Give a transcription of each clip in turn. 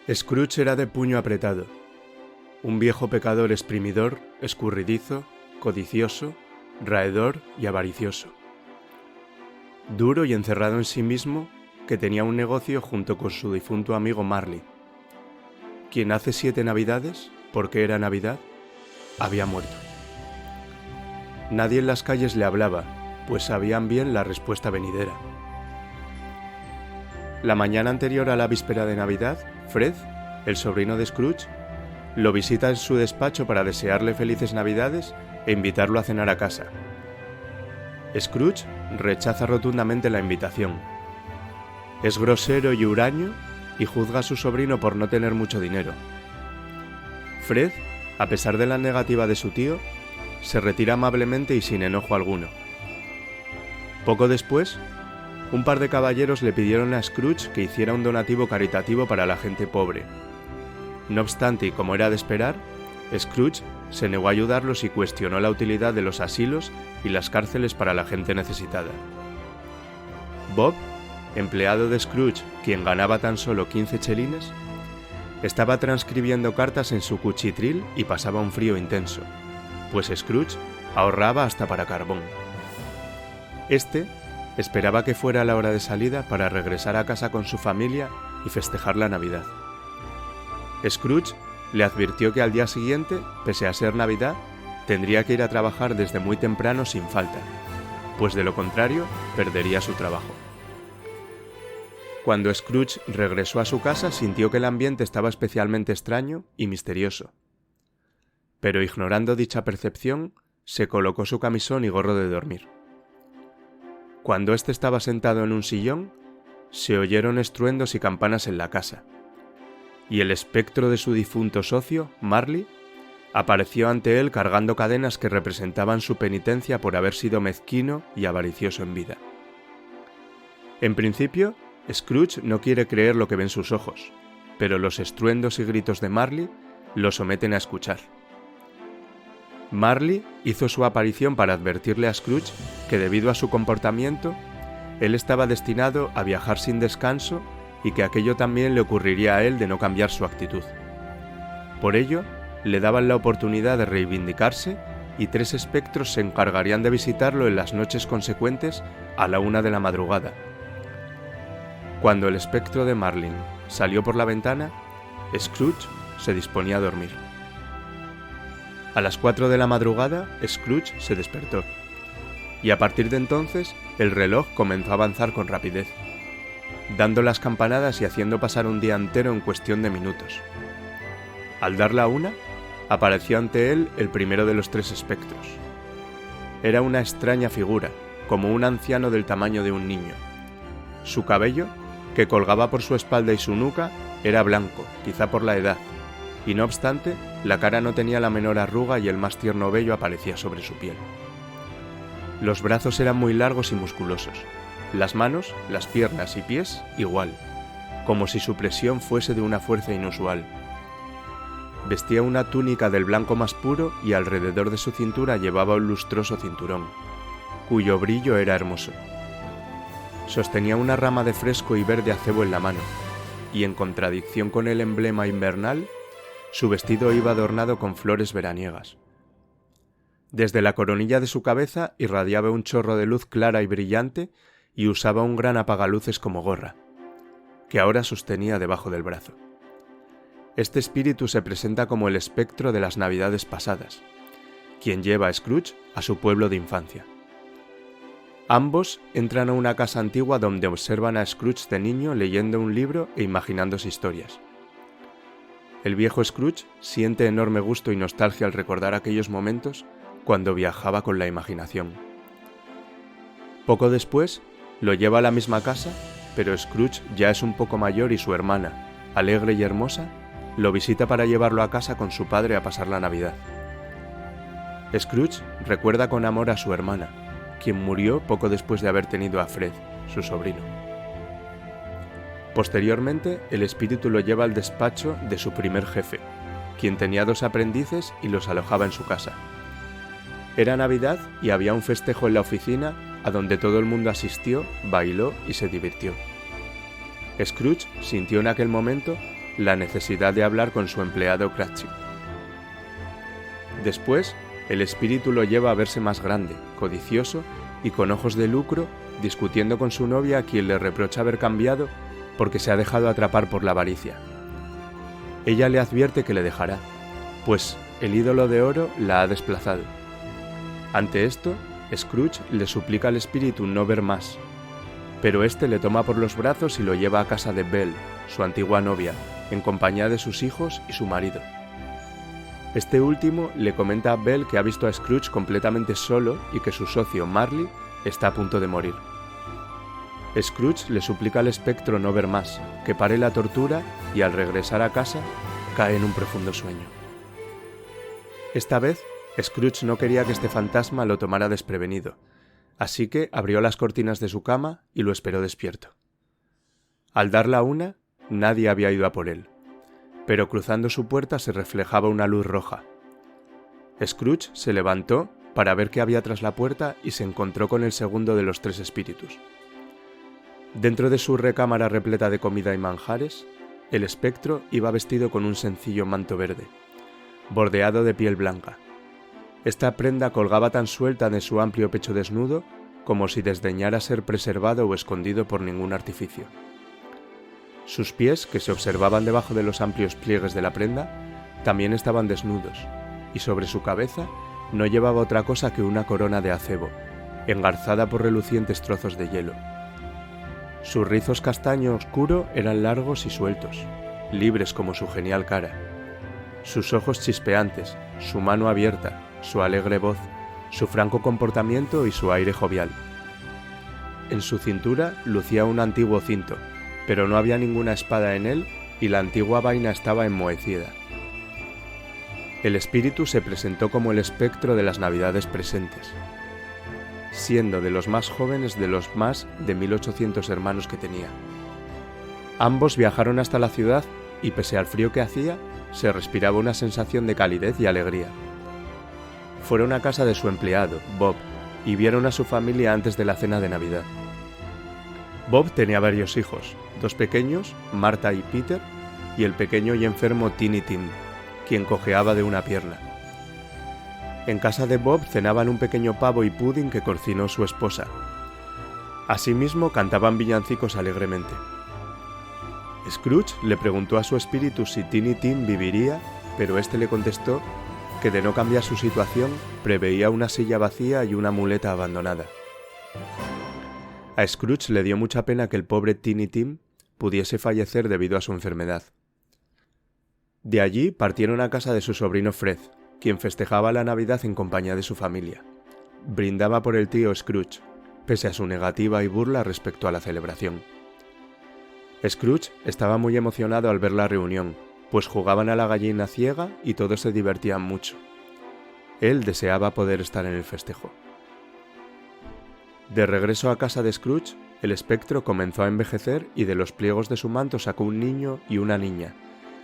Scrooge era de puño apretado, un viejo pecador exprimidor, escurridizo, codicioso, raedor y avaricioso. Duro y encerrado en sí mismo, que tenía un negocio junto con su difunto amigo Marley, quien hace 7 navidades, porque era Navidad, había muerto. Nadie en las calles le hablaba, pues sabían bien la respuesta venidera. La mañana anterior a la víspera de Navidad, Fred, el sobrino de Scrooge, lo visita en su despacho para desearle felices Navidades e invitarlo a cenar a casa. Scrooge rechaza rotundamente la invitación. Es grosero y huraño y juzga a su sobrino por no tener mucho dinero. Fred, a pesar de la negativa de su tío, se retira amablemente y sin enojo alguno. Poco después, un par de caballeros le pidieron a Scrooge que hiciera un donativo caritativo para la gente pobre. No obstante, y como era de esperar, Scrooge se negó a ayudarlos y cuestionó la utilidad de los asilos y las cárceles para la gente necesitada. Bob, empleado de Scrooge, quien ganaba tan solo 15 chelines, estaba transcribiendo cartas en su cuchitril y pasaba un frío intenso, pues Scrooge ahorraba hasta para carbón. Este esperaba que fuera la hora de salida para regresar a casa con su familia y festejar la Navidad. Scrooge le advirtió que al día siguiente, pese a ser Navidad, tendría que ir a trabajar desde muy temprano sin falta, pues de lo contrario perdería su trabajo. Cuando Scrooge regresó a su casa, sintió que el ambiente estaba especialmente extraño y misterioso. Pero ignorando dicha percepción, se colocó su camisón y gorro de dormir. Cuando éste estaba sentado en un sillón, se oyeron estruendos y campanas en la casa, y el espectro de su difunto socio, Marley, apareció ante él cargando cadenas que representaban su penitencia por haber sido mezquino y avaricioso en vida. En principio, Scrooge no quiere creer lo que ven sus ojos, pero los estruendos y gritos de Marley lo someten a escuchar. Marley hizo su aparición para advertirle a Scrooge que debido a su comportamiento, él estaba destinado a viajar sin descanso y que aquello también le ocurriría a él de no cambiar su actitud. Por ello, le daban la oportunidad de reivindicarse y 3 espectros se encargarían de visitarlo en las noches consecuentes a la 1 de la madrugada. Cuando el espectro de Marley salió por la ventana, Scrooge se disponía a dormir. A las 4 de la madrugada, Scrooge se despertó, y a partir de entonces el reloj comenzó a avanzar con rapidez, dando las campanadas y haciendo pasar un día entero en cuestión de minutos. Al dar la 1, apareció ante él el primero de los 3 espectros. Era una extraña figura, como un anciano del tamaño de un niño. Su cabello, que colgaba por su espalda y su nuca, era blanco, quizá por la edad, y no obstante, la cara no tenía la menor arruga y el más tierno vello aparecía sobre su piel. Los brazos eran muy largos y musculosos, las manos, las piernas y pies igual, como si su presión fuese de una fuerza inusual. Vestía una túnica del blanco más puro y alrededor de su cintura llevaba un lustroso cinturón, cuyo brillo era hermoso. Sostenía una rama de fresco y verde acebo en la mano, y en contradicción con el emblema invernal, su vestido iba adornado con flores veraniegas. Desde la coronilla de su cabeza irradiaba un chorro de luz clara y brillante y usaba un gran apagaluces como gorra, que ahora sostenía debajo del brazo. Este espíritu se presenta como el espectro de las Navidades pasadas, quien lleva a Scrooge a su pueblo de infancia. Ambos entran a una casa antigua donde observan a Scrooge de niño leyendo un libro e imaginándose historias. El viejo Scrooge siente enorme gusto y nostalgia al recordar aquellos momentos cuando viajaba con la imaginación. Poco después, lo lleva a la misma casa, pero Scrooge ya es un poco mayor y su hermana, alegre y hermosa, lo visita para llevarlo a casa con su padre a pasar la Navidad. Scrooge recuerda con amor a su hermana, quien murió poco después de haber tenido a Fred, su sobrino. Posteriormente, el espíritu lo lleva al despacho de su primer jefe, quien tenía 2 aprendices y los alojaba en su casa. Era Navidad y había un festejo en la oficina a donde todo el mundo asistió, bailó y se divirtió. Scrooge sintió en aquel momento la necesidad de hablar con su empleado Cratchit. Después, el espíritu lo lleva a verse más grande, codicioso y con ojos de lucro, discutiendo con su novia, a quien le reprocha haber cambiado porque se ha dejado atrapar por la avaricia. Ella le advierte que le dejará, pues el ídolo de oro la ha desplazado. Ante esto, Scrooge le suplica al espíritu no ver más, pero este le toma por los brazos y lo lleva a casa de Belle, su antigua novia, en compañía de sus hijos y su marido. Este último le comenta a Belle que ha visto a Scrooge completamente solo y que su socio Marley está a punto de morir. Scrooge le suplica al espectro no ver más, que pare la tortura, y al regresar a casa cae en un profundo sueño. Esta vez, Scrooge no quería que este fantasma lo tomara desprevenido, así que abrió las cortinas de su cama y lo esperó despierto. Al dar la una, nadie había ido a por él, pero cruzando su puerta se reflejaba una luz roja. Scrooge se levantó para ver qué había tras la puerta y se encontró con el segundo de los tres espíritus. Dentro de su recámara repleta de comida y manjares, el espectro iba vestido con un sencillo manto verde, bordeado de piel blanca. Esta prenda colgaba tan suelta de su amplio pecho desnudo como si desdeñara ser preservado o escondido por ningún artificio. Sus pies, que se observaban debajo de los amplios pliegues de la prenda, también estaban desnudos, y sobre su cabeza no llevaba otra cosa que una corona de acebo, engarzada por relucientes trozos de hielo. Sus rizos castaño oscuro eran largos y sueltos, libres como su genial cara. Sus ojos chispeantes, su mano abierta, su alegre voz, su franco comportamiento y su aire jovial. En su cintura lucía un antiguo cinto, pero no había ninguna espada en él y la antigua vaina estaba enmohecida. El espíritu se presentó como el espectro de las navidades presentes, siendo de los más jóvenes de los más de 1800 hermanos que tenía. Ambos viajaron hasta la ciudad y, pese al frío que hacía, se respiraba una sensación de calidez y alegría. Fueron a casa de su empleado, Bob, y vieron a su familia antes de la cena de Navidad. Bob tenía varios hijos, dos pequeños, Marta y Peter, y el pequeño y enfermo Tiny Tim, quien cojeaba de una pierna. En casa de Bob cenaban un pequeño pavo y pudding que cocinó su esposa. Asimismo, cantaban villancicos alegremente. Scrooge le preguntó a su espíritu si Tiny Tim viviría, pero este le contestó que, de no cambiar su situación, preveía una silla vacía y una muleta abandonada. A Scrooge le dio mucha pena que el pobre Tiny Tim pudiese fallecer debido a su enfermedad. De allí partieron a casa de su sobrino Fred, quien festejaba la Navidad en compañía de su familia. Brindaba por el tío Scrooge, pese a su negativa y burla respecto a la celebración. Scrooge estaba muy emocionado al ver la reunión, pues jugaban a la gallina ciega y todos se divertían mucho. Él deseaba poder estar en el festejo. De regreso a casa de Scrooge, el espectro comenzó a envejecer y de los pliegos de su manto sacó un niño y una niña,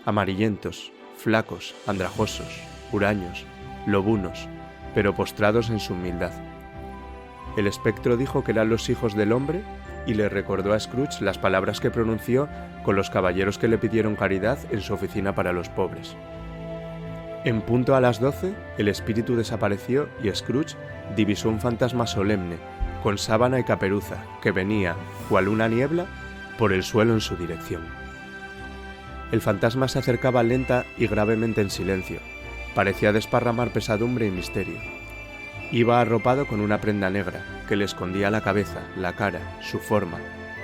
amarillentos, flacos, andrajosos, huraños, lobunos, pero postrados en su humildad. El espectro dijo que eran los hijos del hombre y le recordó a Scrooge las palabras que pronunció con los caballeros que le pidieron caridad en su oficina para los pobres. En punto a las 12, el espíritu desapareció y Scrooge divisó un fantasma solemne, con sábana y caperuza, que venía, cual una niebla, por el suelo en su dirección. El fantasma se acercaba lenta y gravemente en silencio. Parecía desparramar pesadumbre y misterio. Iba arropado con una prenda negra, que le escondía la cabeza, la cara, su forma,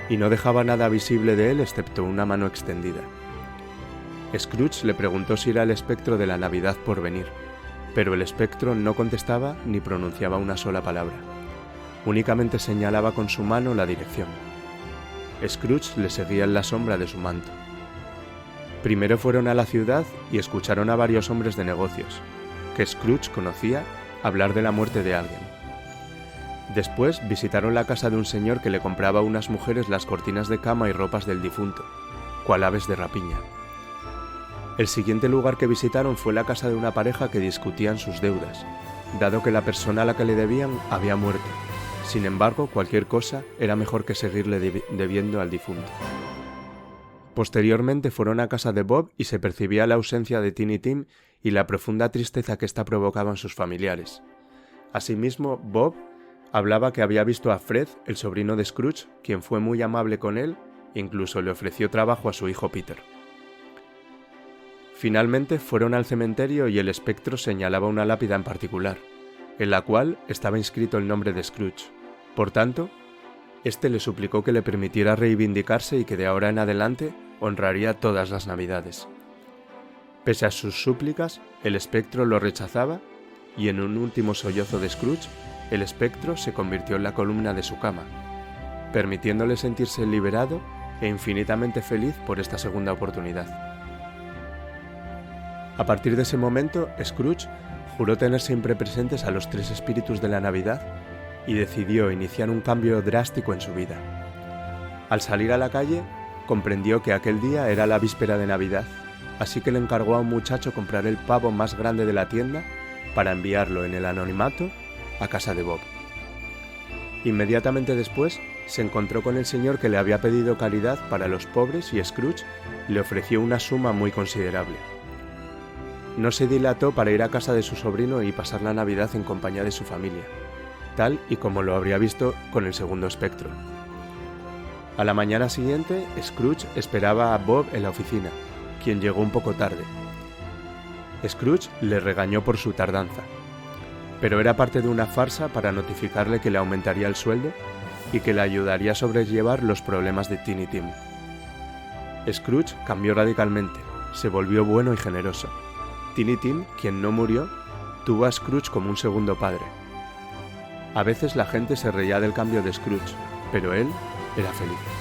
y no dejaba nada visible de él excepto una mano extendida. Scrooge le preguntó si era el espectro de la Navidad por venir, pero el espectro no contestaba ni pronunciaba una sola palabra. Únicamente señalaba con su mano la dirección. Scrooge le seguía en la sombra de su manto. Primero fueron a la ciudad y escucharon a varios hombres de negocios, que Scrooge conocía, hablar de la muerte de alguien. Después visitaron la casa de un señor que le compraba a unas mujeres las cortinas de cama y ropas del difunto, cual aves de rapiña. El siguiente lugar que visitaron fue la casa de una pareja que discutían sus deudas, dado que la persona a la que le debían había muerto. Sin embargo, cualquier cosa era mejor que seguirle debiendo al difunto. Posteriormente fueron a casa de Bob y se percibía la ausencia de Tiny Tim y la profunda tristeza que ésta provocaba en sus familiares. Asimismo, Bob hablaba que había visto a Fred, el sobrino de Scrooge, quien fue muy amable con él e incluso le ofreció trabajo a su hijo Peter. Finalmente fueron al cementerio y el espectro señalaba una lápida en particular, en la cual estaba inscrito el nombre de Scrooge. Por tanto, este le suplicó que le permitiera reivindicarse y que de ahora en adelante honraría todas las Navidades. Pese a sus súplicas, el espectro lo rechazaba y en un último sollozo de Scrooge, el espectro se convirtió en la columna de su cama, permitiéndole sentirse liberado e infinitamente feliz por esta segunda oportunidad. A partir de ese momento, Scrooge juró tener siempre presentes a los tres espíritus de la Navidad y decidió iniciar un cambio drástico en su vida. Al salir a la calle, comprendió que aquel día era la víspera de Navidad, así que le encargó a un muchacho comprar el pavo más grande de la tienda para enviarlo en el anonimato a casa de Bob. Inmediatamente después, se encontró con el señor que le había pedido caridad para los pobres y Scrooge le ofreció una suma muy considerable. No se dilató para ir a casa de su sobrino y pasar la Navidad en compañía de su familia, tal y como lo habría visto con el segundo espectro. A la mañana siguiente, Scrooge esperaba a Bob en la oficina, quien llegó un poco tarde. Scrooge le regañó por su tardanza, pero era parte de una farsa para notificarle que le aumentaría el sueldo y que le ayudaría a sobrellevar los problemas de Tiny Tim. Scrooge cambió radicalmente, se volvió bueno y generoso. Tiny Tim, quien no murió, tuvo a Scrooge como un segundo padre. A veces la gente se reía del cambio de Scrooge, pero él era feliz.